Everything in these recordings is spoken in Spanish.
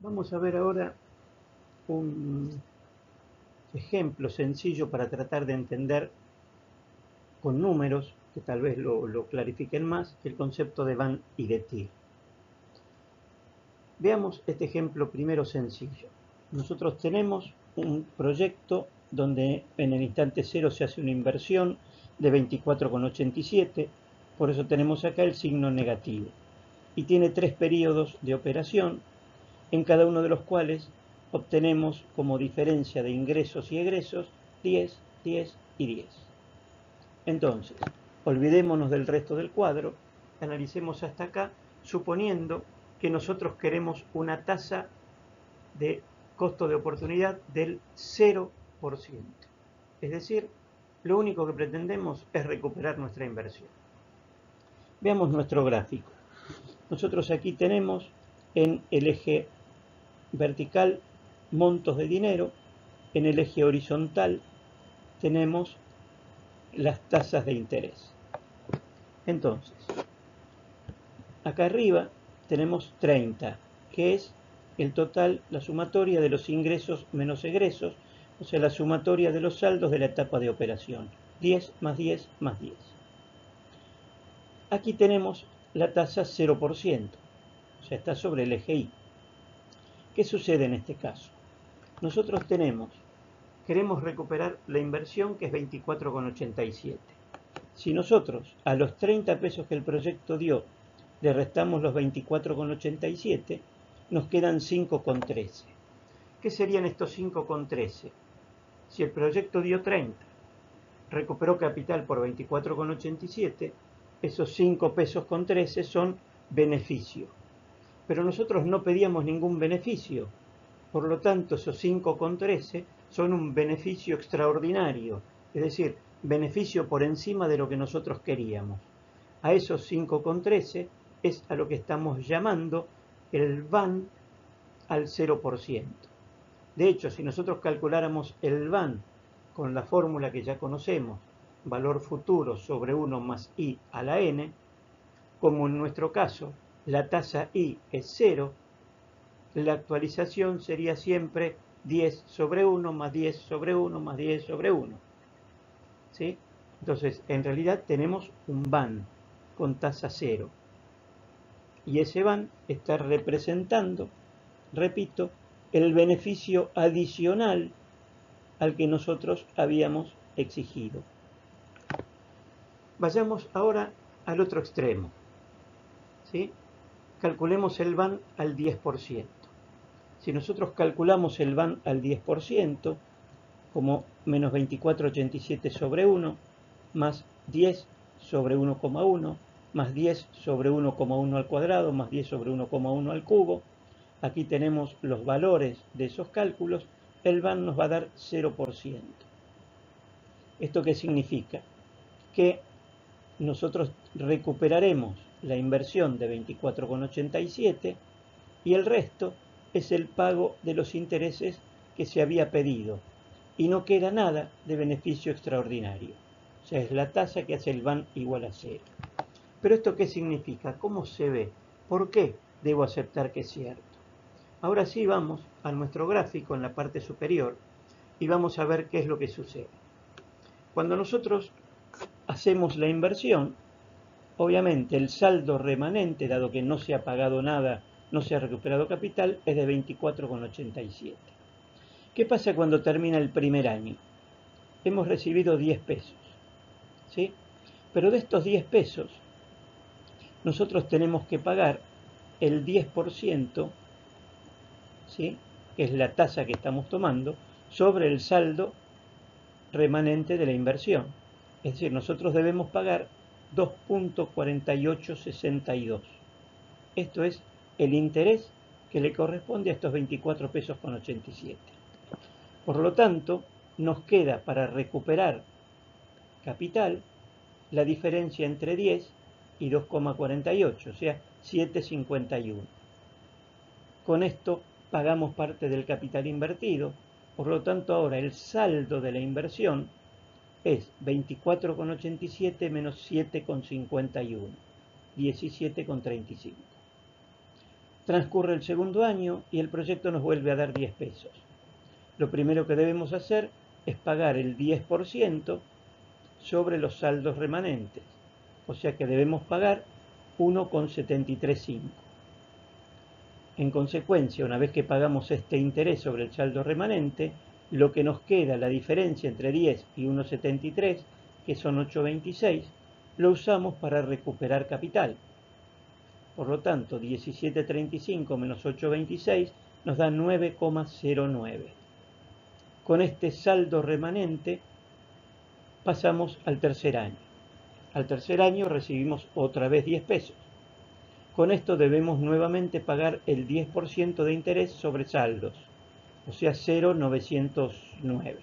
Vamos a ver ahora un ejemplo sencillo para tratar de entender con números, que tal vez lo clarifiquen más, el concepto de Van y de Til. Veamos este ejemplo primero sencillo. Nosotros tenemos un proyecto donde en el instante cero se hace una inversión de 24,87, por eso tenemos acá el signo negativo. Y tiene 3 periodos de operación, en cada uno de los cuales obtenemos como diferencia de ingresos y egresos 10, 10 y 10. Entonces, olvidémonos del resto del cuadro, analicemos hasta acá, suponiendo que nosotros queremos una tasa de costo de oportunidad del 0%. Es decir, lo único que pretendemos es recuperar nuestra inversión. Veamos nuestro gráfico. Nosotros aquí tenemos en el eje vertical montos de dinero, en el eje horizontal tenemos las tasas de interés. Entonces, acá arriba tenemos 30, que es el total, la sumatoria de los ingresos menos egresos, o sea, la sumatoria de los saldos de la etapa de operación. 10 más 10 más 10. Aquí tenemos la tasa 0%, o sea, está sobre el eje Y. ¿Qué sucede en este caso? Nosotros queremos recuperar la inversión, que es 24,87. Si nosotros a los 30 pesos que el proyecto dio le restamos los 24,87, nos quedan 5,13. ¿Qué serían estos 5,13? Si el proyecto dio 30, recuperó capital por 24,87, esos 5 pesos con 13 son beneficio. Pero nosotros no pedíamos ningún beneficio, por lo tanto esos 5,13 son un beneficio extraordinario, es decir, beneficio por encima de lo que nosotros queríamos. A esos 5,13 es a lo que estamos llamando el Van al 0%. De hecho, si nosotros calculáramos el Van con la fórmula que ya conocemos, valor futuro sobre 1 más I a la n, como en nuestro caso la tasa I es 0, la actualización sería siempre 10 sobre 1 más 10 sobre 1 más 10 sobre 1. ¿Sí? Entonces, en realidad tenemos un Van con tasa 0. Y ese Van está representando, repito, el beneficio adicional al que nosotros habíamos exigido. Vayamos ahora al otro extremo. ¿Sí? Calculemos el Van al 10%. Si nosotros calculamos el Van al 10%, como menos 24,87 sobre 1, más 10 sobre 1,1, más 10 sobre 1,1 al cuadrado, más 10 sobre 1,1 al cubo. Aquí tenemos los valores de esos cálculos. El Van nos va a dar 0%. ¿Esto qué significa? Que nosotros recuperaremos la inversión de 24,87 y el resto es el pago de los intereses que se había pedido. Y no queda nada de beneficio extraordinario. O sea, es la tasa que hace el Van igual a 0. ¿Pero esto qué significa? ¿Cómo se ve? ¿Por qué debo aceptar que es cierto? Ahora sí vamos a nuestro gráfico en la parte superior y vamos a ver qué es lo que sucede. Cuando nosotros hacemos la inversión, obviamente el saldo remanente, dado que no se ha pagado nada, no se ha recuperado capital, es de 24,87. ¿Qué pasa cuando termina el primer año? Hemos recibido 10 pesos, ¿sí? Pero de estos 10 pesos, nosotros tenemos que pagar el 10%, ¿sí? Que es la tasa que estamos tomando, sobre el saldo remanente de la inversión. Es decir, nosotros debemos pagar 2,4862. Esto es el interés que le corresponde a estos 24 pesos con 87. Por lo tanto, nos queda para recuperar capital la diferencia entre 10 y 2,48, o sea, 7,51. Con esto pagamos parte del capital invertido, por lo tanto ahora el saldo de la inversión es 24,87 menos 7,51, 17,35. Transcurre el segundo año y el proyecto nos vuelve a dar 10 pesos. Lo primero que debemos hacer es pagar el 10% sobre los saldos remanentes. O sea que debemos pagar 1,735. En consecuencia, una vez que pagamos este interés sobre el saldo remanente, lo que nos queda, la diferencia entre 10 y 1,73, que son 8,26, lo usamos para recuperar capital. Por lo tanto, 17,35 menos 8,26 nos da 9,09. Con este saldo remanente pasamos al tercer año. Al tercer año recibimos otra vez 10 pesos. Con esto debemos nuevamente pagar el 10% de interés sobre saldos, o sea 0,909.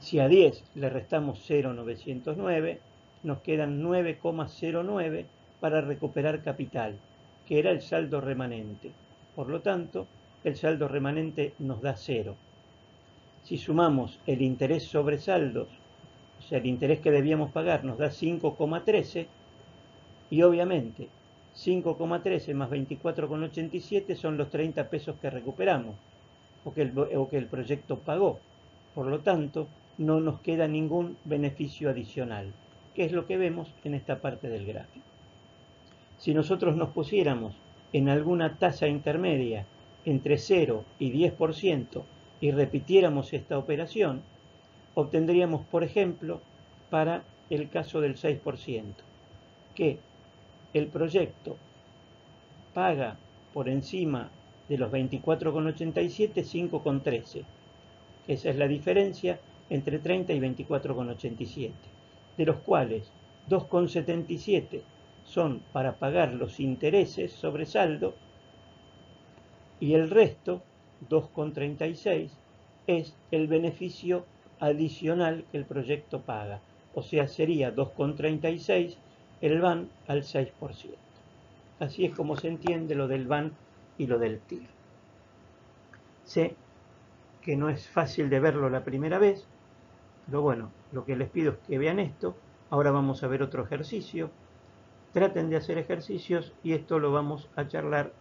Si a 10 le restamos 0,909, nos quedan 9,09 para recuperar capital, que era el saldo remanente. Por lo tanto, el saldo remanente nos da 0. Si sumamos el interés sobre saldos, o sea, el interés que debíamos pagar nos da 5,13, y obviamente 5,13 más 24,87 son los 30 pesos que recuperamos, o que el proyecto pagó. Por lo tanto, no nos queda ningún beneficio adicional, que es lo que vemos en esta parte del gráfico. Si nosotros nos pusiéramos en alguna tasa intermedia entre 0 y 10% y repitiéramos esta operación, obtendríamos, por ejemplo, para el caso del 6%, que el proyecto paga por encima de los 24,87 5,13. Esa es la diferencia entre 30 y 24,87, de los cuales 2,77 son para pagar los intereses sobre saldo y el resto, 2,36, es el beneficio adicional que el proyecto paga. O sea, sería 2,36 el VAN al 6%. Así es como se entiende lo del VAN y lo del TIR. Sé que no es fácil de verlo la primera vez, pero bueno, lo que les pido es que vean esto. Ahora vamos a ver otro ejercicio. Traten de hacer ejercicios y esto lo vamos a charlar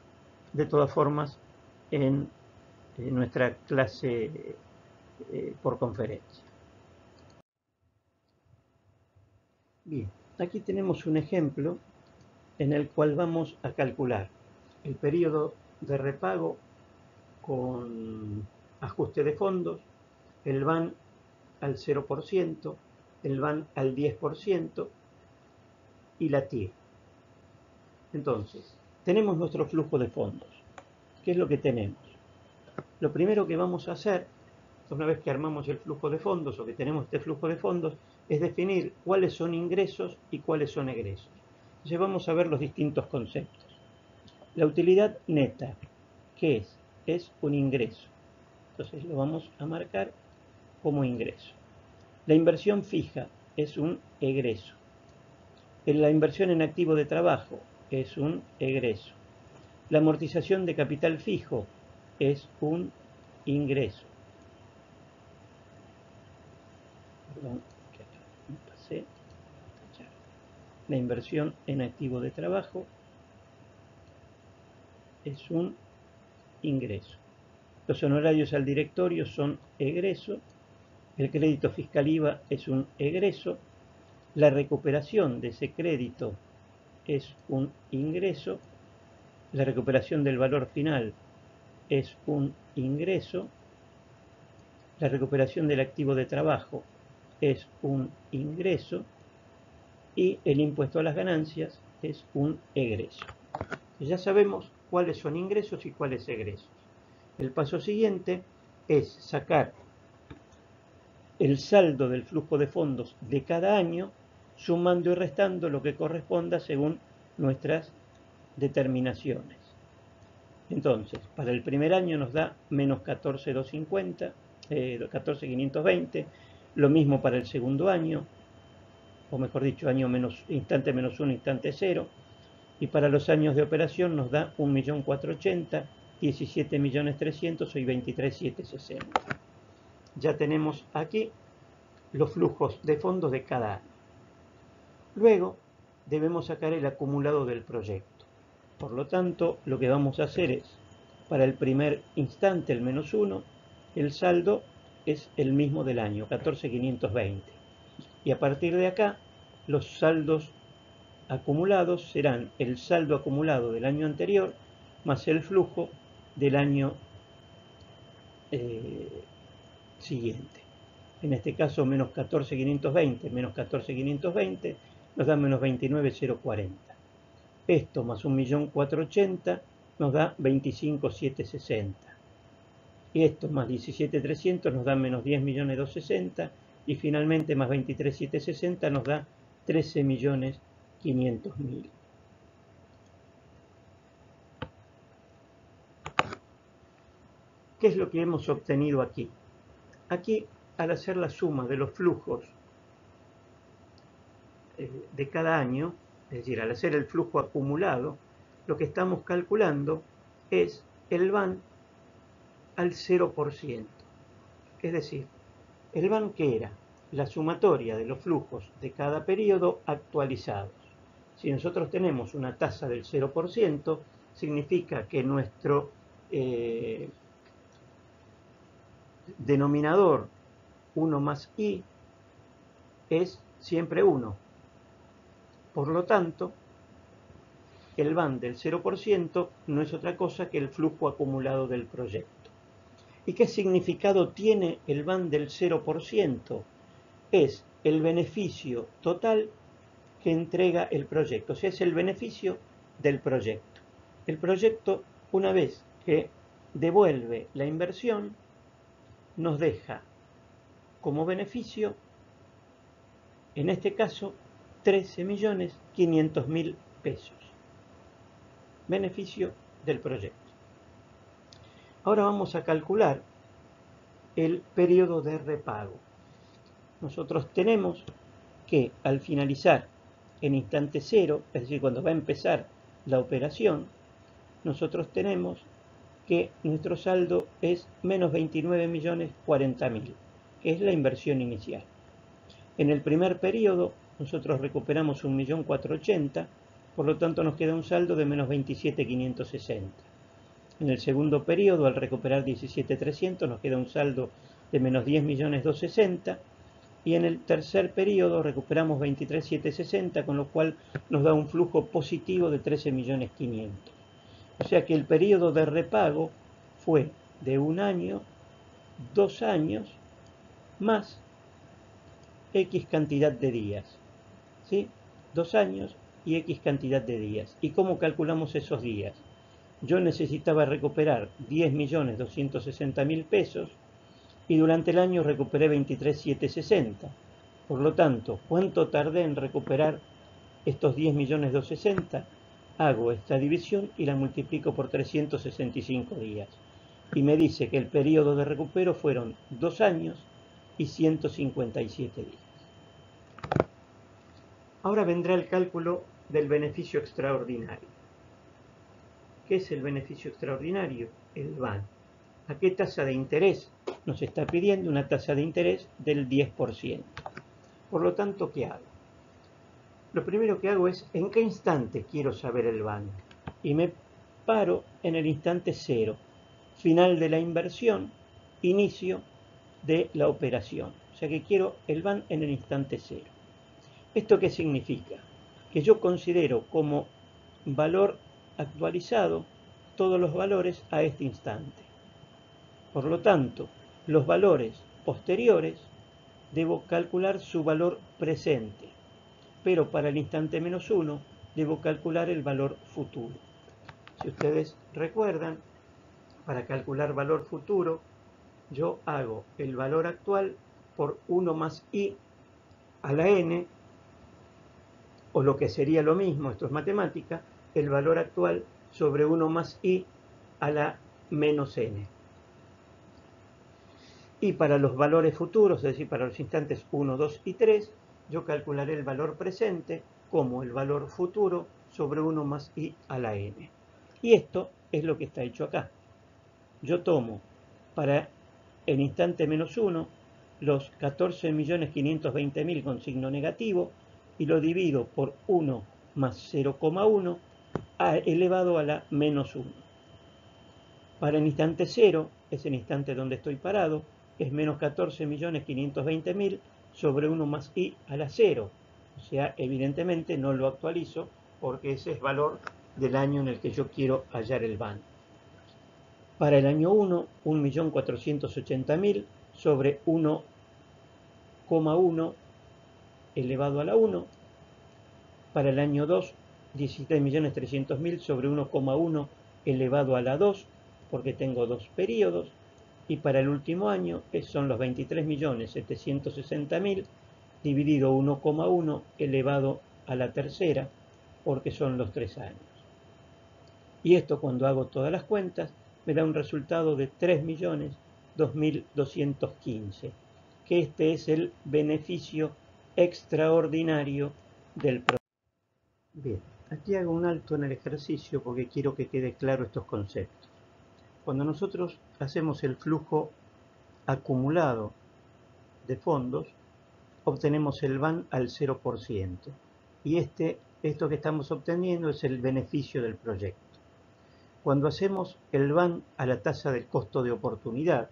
de todas formas en nuestra clase por conferencia. Bien, aquí tenemos un ejemplo en el cual vamos a calcular el periodo de repago con ajuste de fondos, el VAN al 0%, el VAN al 10% y la TIR. Entonces, tenemos nuestro flujo de fondos. ¿Qué es lo que tenemos? Lo primero que vamos a hacer, una vez que armamos el flujo de fondos o que tenemos este flujo de fondos, es definir cuáles son ingresos y cuáles son egresos. Entonces vamos a ver los distintos conceptos. La utilidad neta, ¿qué es? Es un ingreso. Entonces lo vamos a marcar como ingreso. La inversión fija es un egreso. La inversión en activo de trabajo es un egreso. La amortización de capital fijo es un ingreso. Perdón, que acá me pasé. La inversión en activo de trabajo es un ingreso. Los honorarios al directorio son egreso. El crédito fiscal IVA es un egreso. La recuperación de ese crédito es un ingreso. La recuperación del valor final es un ingreso. La recuperación del activo de trabajo es un ingreso. Y el impuesto a las ganancias es un egreso. Ya sabemos cuáles son ingresos y cuáles egresos. El paso siguiente es sacar el saldo del flujo de fondos de cada año, sumando y restando lo que corresponda según nuestras determinaciones. Entonces, para el primer año nos da menos 14,250, 14,520, lo mismo para el segundo año, o mejor dicho, año menos, instante menos 1, instante 0, y para los años de operación nos da 1.480.000, 17.300.000 y 23.760. Ya tenemos aquí los flujos de fondos de cada año. Luego debemos sacar el acumulado del proyecto. Por lo tanto, lo que vamos a hacer es, para el primer instante, el menos 1, el saldo es el mismo del año, 14.520. Y a partir de acá, los saldos acumulados serán el saldo acumulado del año anterior más el flujo del año siguiente. En este caso, menos 14.520 menos 14.520 nos da menos 29.040. Esto más 1.480.000 nos da 25.760. Y esto más 17.300 nos da menos 10.260.000. Y finalmente más 23.760 nos da 13.500.000. ¿Qué es lo que hemos obtenido aquí? Aquí, al hacer la suma de los flujos de cada año, es decir, al hacer el flujo acumulado, lo que estamos calculando es el VAN al 0%. Es decir, el VAN, ¿qué era? La sumatoria de los flujos de cada periodo actualizados. Si nosotros tenemos una tasa del 0%, significa que nuestro denominador 1 más i es siempre 1. Por lo tanto, el VAN del 0% no es otra cosa que el flujo acumulado del proyecto. ¿Y qué significado tiene el VAN del 0%? Es el beneficio total que entrega el proyecto, o sea, es el beneficio del proyecto. El proyecto, una vez que devuelve la inversión, nos deja como beneficio, en este caso, 13.500.000 pesos. Beneficio del proyecto. Ahora vamos a calcular el periodo de repago. Nosotros tenemos que al finalizar en instante cero, es decir, cuando va a empezar la operación, nosotros tenemos que nuestro saldo es menos 29.040.000, que es la inversión inicial. En el primer periodo nosotros recuperamos 1.480.000, por lo tanto nos queda un saldo de menos 27.560. En el segundo periodo, al recuperar 17.300, nos queda un saldo de menos 10.260.000. Y en el tercer periodo recuperamos 23.760, con lo cual nos da un flujo positivo de 13.500.000. O sea que el periodo de repago fue de 1 año, 2 años, más X cantidad de días. ¿Sí? 2 años y X cantidad de días. ¿Y cómo calculamos esos días? Yo necesitaba recuperar 10.260.000 pesos y durante el año recuperé 23.760. Por lo tanto, ¿cuánto tardé en recuperar estos 10.260.000? Hago esta división y la multiplico por 365 días. Y me dice que el periodo de recupero fueron 2 años y 157 días. Ahora vendrá el cálculo del beneficio extraordinario. ¿Qué es el beneficio extraordinario? El VAN. ¿A qué tasa de interés? Nos está pidiendo una tasa de interés del 10%. Por lo tanto, ¿qué hago? Lo primero que hago es, ¿en qué instante quiero saber el VAN? Y me paro en el instante 0, final de la inversión, inicio de la operación. O sea que quiero el VAN en el instante 0. ¿Esto qué significa? Que yo considero como valor actualizado todos los valores a este instante. Por lo tanto, los valores posteriores debo calcular su valor presente, pero para el instante menos 1 debo calcular el valor futuro. Si ustedes recuerdan, para calcular valor futuro, yo hago el valor actual por 1 más i a la n, o lo que sería lo mismo, esto es matemática, el valor actual sobre 1 más i a la menos n. Y para los valores futuros, es decir, para los instantes 1, 2 y 3, yo calcularé el valor presente como el valor futuro sobre 1 más i a la n. Y esto es lo que está hecho acá. Yo tomo para el instante menos 1 los 14.520.000 con signo negativo y lo divido por 1 más 0,1 elevado a la menos 1. Para el instante 0, es el instante donde estoy parado, es menos 14.520.000 sobre 1 más i a la 0. O sea, evidentemente no lo actualizo porque ese es valor del año en el que yo quiero hallar el van. Para el año 1, 1.480.000 sobre 1,1 elevado a la 1. Para el año 2, 16.300.000 sobre 1,1 elevado a la 2, porque tengo dos periodos. Y para el último año son los 23.760.000 dividido 1,1 elevado a la tercera, porque son los 3 años. Y esto, cuando hago todas las cuentas, me da un resultado de 3.002.215, que este es el beneficio extraordinario del proyecto. Bien, aquí hago un alto en el ejercicio porque quiero que quede claro estos conceptos. Cuando nosotros hacemos el flujo acumulado de fondos, obtenemos el van al 0%. Y esto que estamos obteniendo es el beneficio del proyecto. Cuando hacemos el van a la tasa del costo de oportunidad,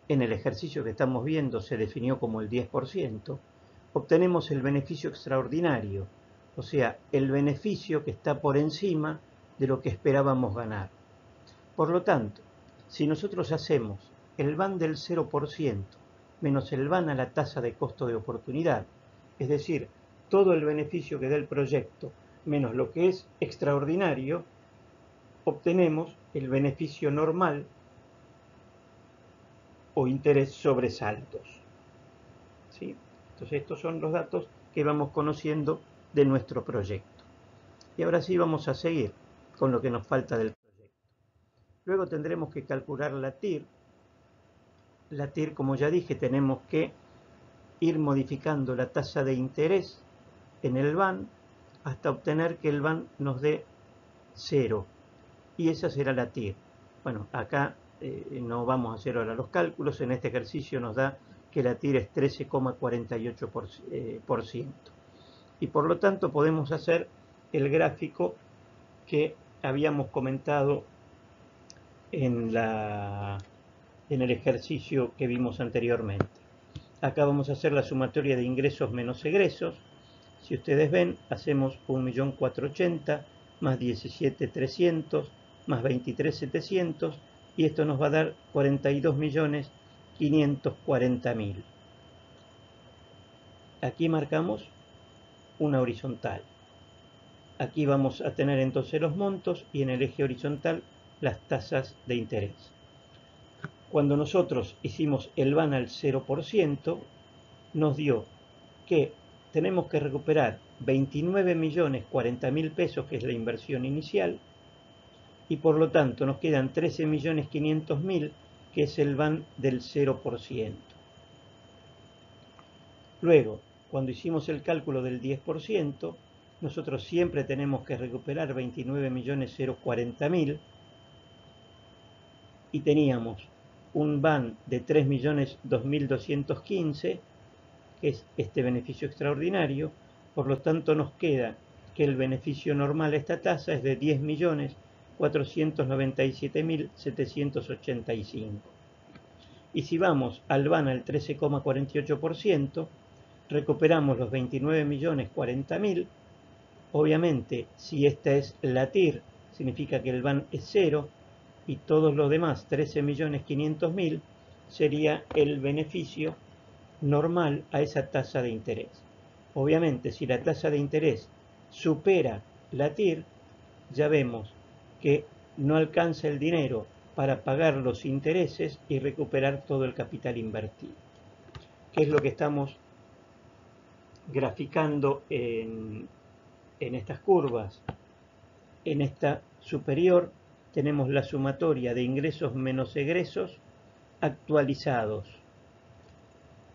en el ejercicio que estamos viendo se definió como el 10%, obtenemos el beneficio extraordinario, o sea, el beneficio que está por encima de lo que esperábamos ganar. Por lo tanto, si nosotros hacemos el van del 0% menos el van a la tasa de costo de oportunidad, es decir, todo el beneficio que da el proyecto menos lo que es extraordinario, obtenemos el beneficio normal o interés sobre saldos. ¿Sí? Entonces estos son los datos que vamos conociendo de nuestro proyecto. Y ahora sí vamos a seguir con lo que nos falta del proyecto. Luego tendremos que calcular la TIR. La TIR, como ya dije, tenemos que ir modificando la tasa de interés en el van hasta obtener que el van nos dé 0. Y esa será la TIR. Bueno, acá no vamos a hacer ahora los cálculos. En este ejercicio nos da que la TIR es 13,48%. Y por lo tanto podemos hacer el gráfico que habíamos comentado en el ejercicio que vimos anteriormente. Acá vamos a hacer la sumatoria de ingresos menos egresos. Si ustedes ven, hacemos 1.480.000 más 17.300 más 23.700 y esto nos va a dar 42.540.000. Aquí marcamos una horizontal. Aquí vamos a tener entonces los montos y en el eje horizontal las tasas de interés. Cuando nosotros hicimos el van al 0%, nos dio que tenemos que recuperar 29.040.000 pesos, que es la inversión inicial, y por lo tanto nos quedan 13.500.000, que es el van del 0%. Luego, cuando hicimos el cálculo del 10%, nosotros siempre tenemos que recuperar 29.040.000 y teníamos un van de 3.002.215, que es este beneficio extraordinario. Por lo tanto, nos queda que el beneficio normal a esta tasa es de 10.497.785. Y si vamos al van al 13,48%, recuperamos los 29.040.000. Obviamente, si esta es la TIR, significa que el van es 0 y todos los demás, 13.500.000, sería el beneficio normal a esa tasa de interés. Obviamente, si la tasa de interés supera la TIR, ya vemos que no alcanza el dinero para pagar los intereses y recuperar todo el capital invertido. ¿Qué es lo que estamos graficando en estas curvas? En esta superior tenemos la sumatoria de ingresos menos egresos actualizados.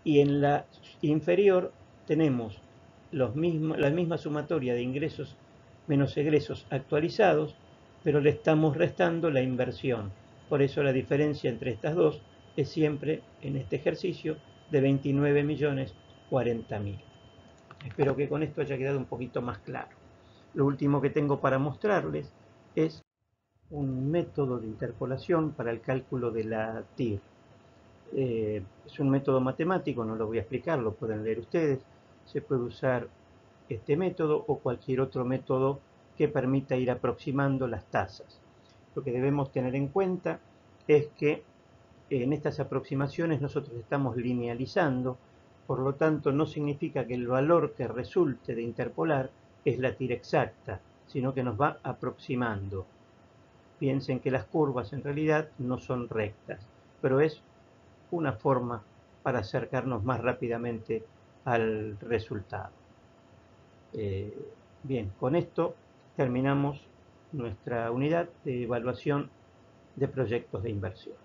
Y en la inferior tenemos la misma sumatoria de ingresos menos egresos actualizados, pero le estamos restando la inversión. Por eso la diferencia entre estas dos es siempre, en este ejercicio, de 29.040.000. Espero que con esto haya quedado un poquito más claro. Lo último que tengo para mostrarles es un método de interpolación para el cálculo de la TIR. Es un método matemático, no lo voy a explicar, lo pueden leer ustedes. Se puede usar este método o cualquier otro método que permita ir aproximando las tasas. Lo que debemos tener en cuenta es que en estas aproximaciones nosotros estamos linealizando, por lo tanto no significa que el valor que resulte de interpolar es la TIR exacta, sino que nos va aproximando. Piensen que las curvas en realidad no son rectas, pero es una forma para acercarnos más rápidamente al resultado. Bien, con esto terminamos nuestra unidad de evaluación de proyectos de inversión.